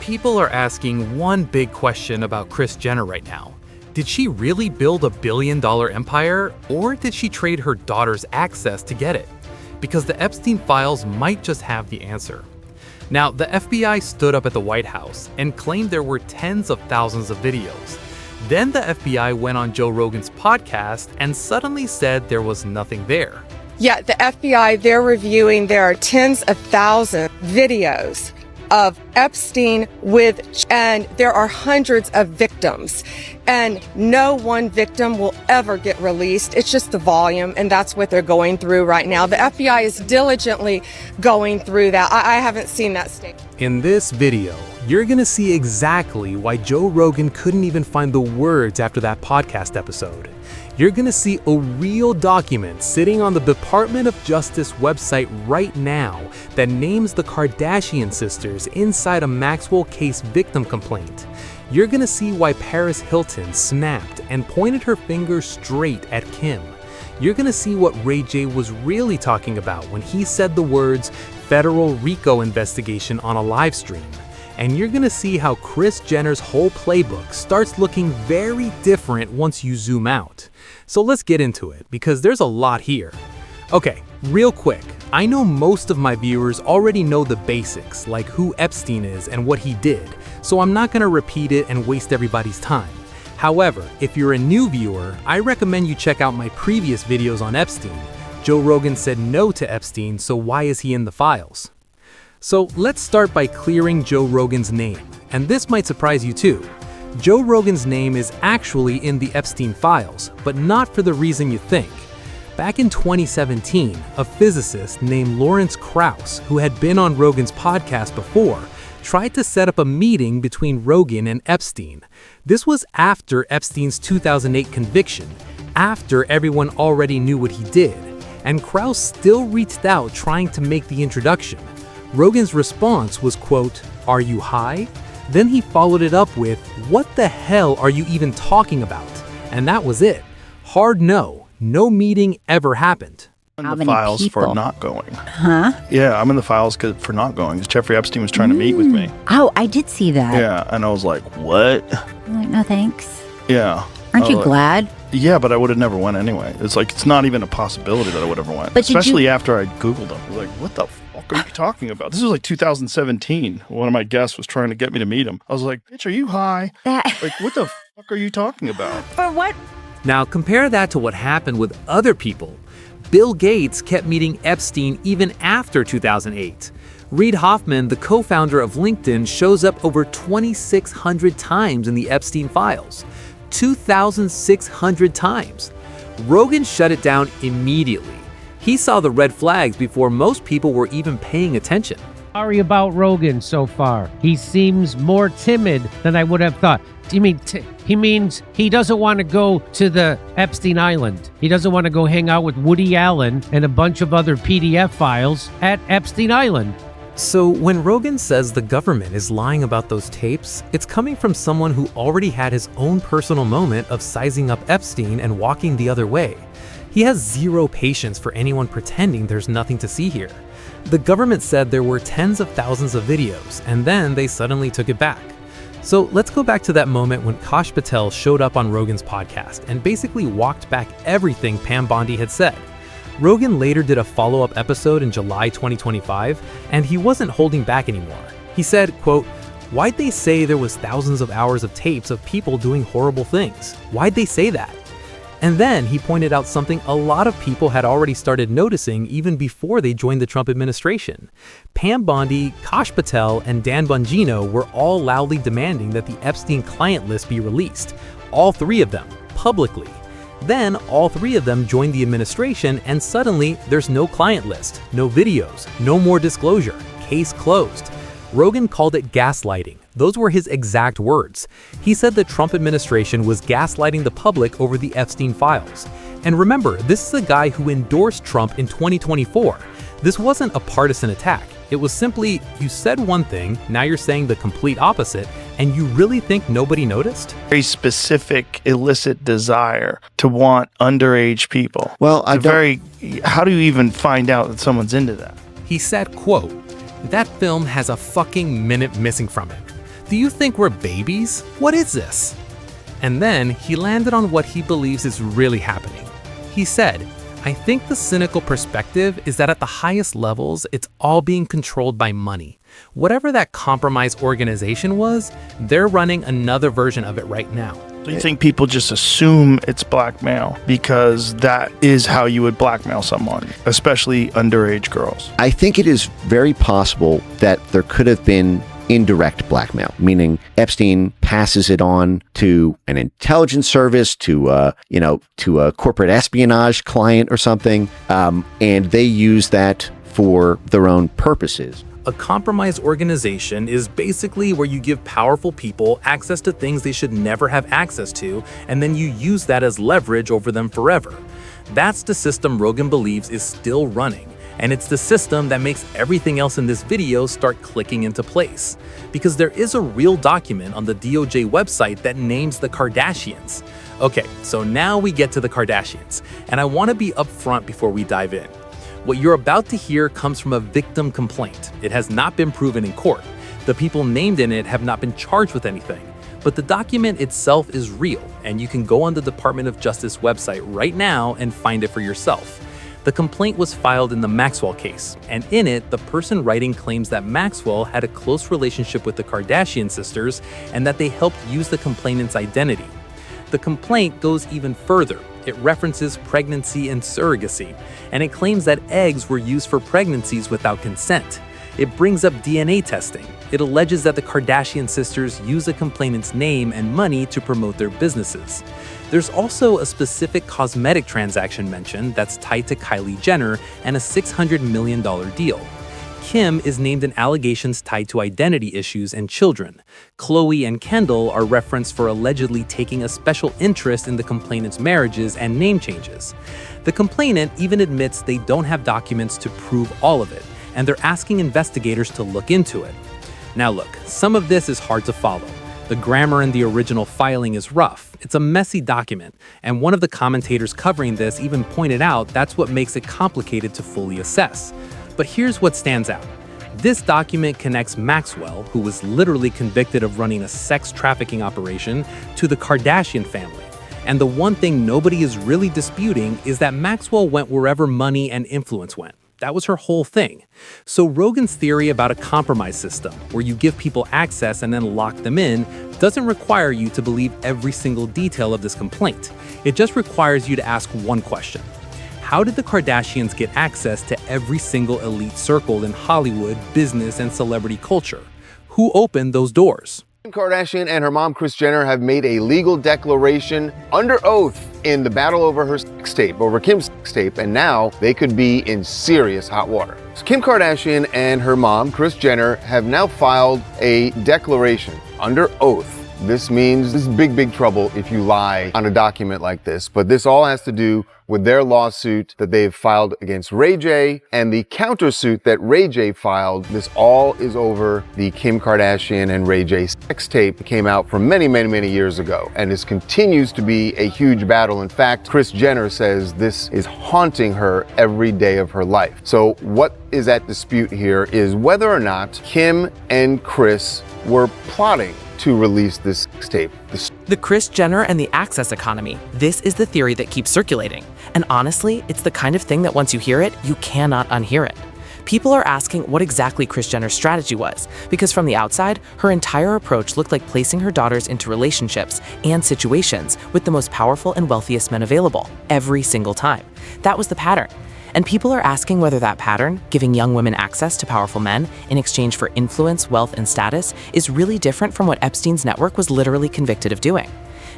People are asking one big question about Kris Jenner right now. Did she really build a billion-dollar empire, or did she trade her daughter's access to get it? Because the Epstein files might just have the answer. Now, the FBI stood up at the White House and claimed there were tens of thousands of videos. Then the FBI went on Joe Rogan's podcast and suddenly said there was nothing there. Yeah, the FBI, they're reviewing, there are tens of thousands of videos of Epstein and there are hundreds of victims, and no one victim will ever get released. It's just the volume, and that's what they're going through right now. The FBI is diligently going through that. I haven't seen that state. In this video, you're gonna see exactly why Joe Rogan couldn't even find the words after that podcast episode. You're gonna see a real document sitting on the Department of Justice website right now that names the Kardashian sisters inside a Maxwell case victim complaint. You're gonna see why Paris Hilton snapped and pointed her finger straight at Kim. You're gonna see what Ray J was really talking about when he said the words federal RICO investigation on a live stream. And you're gonna see how Kris Jenner's whole playbook starts looking very different once you zoom out. So let's get into it, because there's a lot here. Okay, real quick, I know most of my viewers already know the basics, like who Epstein is and what he did, so I'm not gonna repeat it and waste everybody's time. However, if you're a new viewer, I recommend you check out my previous videos on Epstein. Joe Rogan said no to Epstein, so why is he in the files? So let's start by clearing Joe Rogan's name, and this might surprise you too. Joe Rogan's name is actually in the Epstein files, but not for the reason you think. Back in 2017, a physicist named Lawrence Krauss, who had been on Rogan's podcast before, tried to set up a meeting between Rogan and Epstein. This was after Epstein's 2008 conviction, after everyone already knew what he did, and Krauss still reached out trying to make the introduction. Rogan's response was, quote, "Are you high?" Then he followed it up with, "What the hell are you even talking about?" And that was it. Hard no. No meeting ever happened. I'm in the files for not going. Huh? Yeah, I'm in the files for not going. Jeffrey Epstein was trying to meet with me. Oh, I did see that. Yeah, and I was like, what? I'm like, no thanks. Yeah. Aren't you glad? Yeah, but I would have never went anyway. It's like, it's not even a possibility that I would ever went. But especially after I Googled him. I was like, what the fuck are you talking about? This was like 2017. One of my guests was trying to get me to meet him. I was like, bitch, are you high? Like, what the fuck are you talking about? For what? Now compare that to what happened with other people. Bill Gates kept meeting Epstein even after 2008. Reid Hoffman, the co-founder of LinkedIn, shows up over 2,600 times in the Epstein files. 2,600 times. Rogan shut it down immediately. He saw the red flags before most people were even paying attention. Sorry about Rogan so far. He seems more timid than I would have thought. Do you mean he means he doesn't want to go to the Epstein Island? He doesn't want to go hang out with Woody Allen and a bunch of other PDF files at Epstein Island. So when Rogan says the government is lying about those tapes, it's coming from someone who already had his own personal moment of sizing up Epstein and walking the other way. He has zero patience for anyone pretending there's nothing to see here. The government said there were tens of thousands of videos, and then they suddenly took it back. So let's go back to that moment when Kash Patel showed up on Rogan's podcast and basically walked back everything Pam Bondi had said. Rogan later did a follow-up episode in July 2025, and he wasn't holding back anymore. He said, quote, "Why'd they say there was thousands of hours of tapes of people doing horrible things? Why'd they say that?" And then he pointed out something a lot of people had already started noticing even before they joined the Trump administration. Pam Bondi, Kash Patel, and Dan Bongino were all loudly demanding that the Epstein client list be released. All three of them, publicly. Then all three of them joined the administration, and suddenly there's no client list, no videos, no more disclosure, case closed. Rogan called it gaslighting. Those were his exact words. He said the Trump administration was gaslighting the public over the Epstein files. And remember, this is a guy who endorsed Trump in 2024. This wasn't a partisan attack. It was simply, you said one thing, now you're saying the complete opposite, and you really think nobody noticed? Very specific illicit desire to want underage people. Well, how do you even find out that someone's into that? He said, quote, "That film has a fucking minute missing from it. Do you think we're babies? What is this? And then he landed on what he believes is really happening. He said, I think the cynical perspective is that at the highest levels, it's all being controlled by money. Whatever that compromised organization was, they're running another version of it right now. Do you think people just assume it's blackmail because that is how you would blackmail someone, especially underage girls? I think it is very possible that there could have been indirect blackmail, meaning Epstein passes it on to an intelligence service, to a corporate espionage client or something, and they use that for their own purposes. A compromised organization is basically where you give powerful people access to things they should never have access to, and then you use that as leverage over them forever. That's the system Rogan believes is still running. And it's the system that makes everything else in this video start clicking into place. Because there is a real document on the DOJ website that names the Kardashians. Okay, so now we get to the Kardashians, and I want to be upfront before we dive in. What you're about to hear comes from a victim complaint. It has not been proven in court. The people named in it have not been charged with anything. But the document itself is real, and you can go on the Department of Justice website right now and find it for yourself. The complaint was filed in the Maxwell case, and in it, the person writing claims that Maxwell had a close relationship with the Kardashian sisters and that they helped use the complainant's identity. The complaint goes even further. It references pregnancy and surrogacy, and it claims that eggs were used for pregnancies without consent. It brings up DNA testing. It alleges that the Kardashian sisters use the complainant's name and money to promote their businesses. There's also a specific cosmetic transaction mentioned that's tied to Kylie Jenner and a $600 million deal. Kim is named in allegations tied to identity issues and children. Khloe and Kendall are referenced for allegedly taking a special interest in the complainant's marriages and name changes. The complainant even admits they don't have documents to prove all of it, and they're asking investigators to look into it. Now look, some of this is hard to follow. The grammar in the original filing is rough. It's a messy document, and one of the commentators covering this even pointed out that's what makes it complicated to fully assess. But here's what stands out. This document connects Maxwell, who was literally convicted of running a sex trafficking operation, to the Kardashian family. And the one thing nobody is really disputing is that Maxwell went wherever money and influence went. That was her whole thing. So Rogan's theory about a compromise system, where you give people access and then lock them in, doesn't require you to believe every single detail of this complaint. It just requires you to ask one question. How did the Kardashians get access to every single elite circle in Hollywood, business, and celebrity culture? Who opened those doors? Kim Kardashian and her mom, Kris Jenner, have made a legal declaration under oath in the battle over her sex tape, over Kim's sex tape, and now they could be in serious hot water. So Kim Kardashian and her mom, Kris Jenner, have now filed a declaration under oath. This means this is big trouble if you lie on a document like this, but this all has to do with their lawsuit that they've filed against Ray J and the countersuit that Ray J filed. This all is over the Kim Kardashian and Ray J sex tape that came out from many years ago, and this continues to be a huge battle. In fact, Kris Jenner says this is haunting her every day of her life. So what is at dispute here is whether or not Kim and Kris were plotting to release this sex tape. The Kris Jenner and the access economy. This is the theory that keeps circulating. And honestly, it's the kind of thing that once you hear it, you cannot unhear it. People are asking what exactly Kris Jenner's strategy was, because from the outside, her entire approach looked like placing her daughters into relationships and situations with the most powerful and wealthiest men available, every single time. That was the pattern. And people are asking whether that pattern, giving young women access to powerful men in exchange for influence, wealth, and status, is really different from what Epstein's network was literally convicted of doing.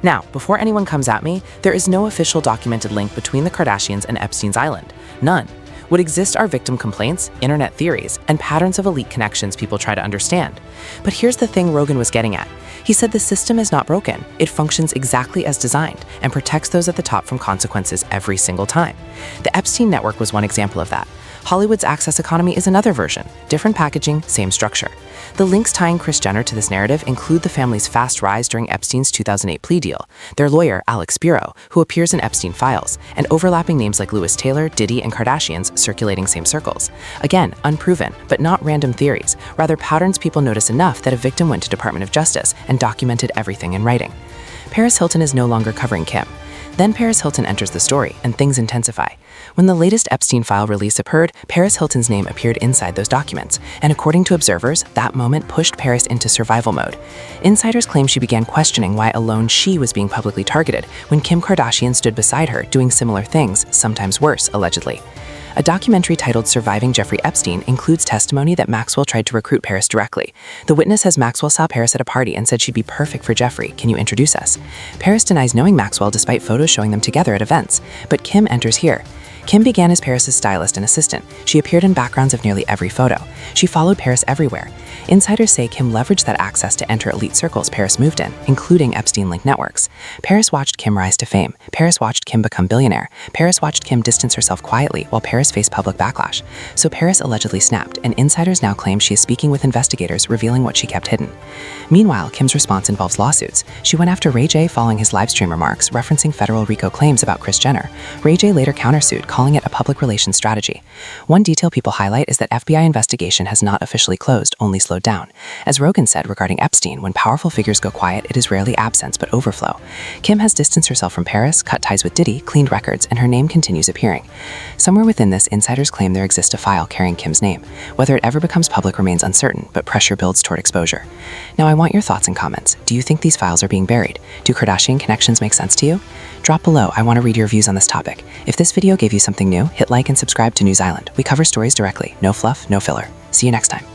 Now, before anyone comes at me, there is no official documented link between the Kardashians and Epstein's island. None. What exists are victim complaints, internet theories, and patterns of elite connections people try to understand. But here's the thing Rogan was getting at. He said the system is not broken. It functions exactly as designed and protects those at the top from consequences every single time. The Epstein network was one example of that. Hollywood's access economy is another version, different packaging, same structure. The links tying Kris Jenner to this narrative include the family's fast rise during Epstein's 2008 plea deal, their lawyer, Alex Spiro, who appears in Epstein files, and overlapping names like Lewis Taylor, Diddy, and Kardashians circulating same circles. Again, unproven, but not random theories, rather patterns people notice enough that a victim went to Department of Justice and documented everything in writing. Paris Hilton is no longer covering Kim. Then Paris Hilton enters the story, and things intensify. When the latest Epstein file release occurred, Paris Hilton's name appeared inside those documents, and according to observers, that moment pushed Paris into survival mode. Insiders claim she began questioning why alone she was being publicly targeted when Kim Kardashian stood beside her doing similar things, sometimes worse, allegedly. A documentary titled Surviving Jeffrey Epstein includes testimony that Maxwell tried to recruit Paris directly. The witness says Maxwell saw Paris at a party and said she'd be perfect for Jeffrey. Can you introduce us? Paris denies knowing Maxwell despite photos showing them together at events, but Kim enters here. Kim began as Paris's stylist and assistant. She appeared in backgrounds of nearly every photo. She followed Paris everywhere. Insiders say Kim leveraged that access to enter elite circles Paris moved in, including Epstein-linked networks. Paris watched Kim rise to fame. Paris watched Kim become billionaire. Paris watched Kim distance herself quietly while Paris faced public backlash. So Paris allegedly snapped, and insiders now claim she is speaking with investigators, revealing what she kept hidden. Meanwhile, Kim's response involves lawsuits. She went after Ray J following his livestream remarks referencing federal RICO claims about Kris Jenner. Ray J later countersued, calling it a public relations strategy. One detail people highlight is that FBI investigation has not officially closed, only slowed down. As Rogan said regarding Epstein, when powerful figures go quiet, it is rarely absence but overflow. Kim has distanced herself from Paris, cut ties with Diddy, cleaned records, and her name continues appearing. Somewhere within this, insiders claim there exists a file carrying Kim's name. Whether it ever becomes public remains uncertain, but pressure builds toward exposure. Now I want your thoughts and comments. Do you think these files are being buried? Do Kardashian connections make sense to you? Drop below, I want to read your views on this topic. If this video gave you something new, hit like and subscribe to News Island. We cover stories directly, no fluff, no filler. See you next time.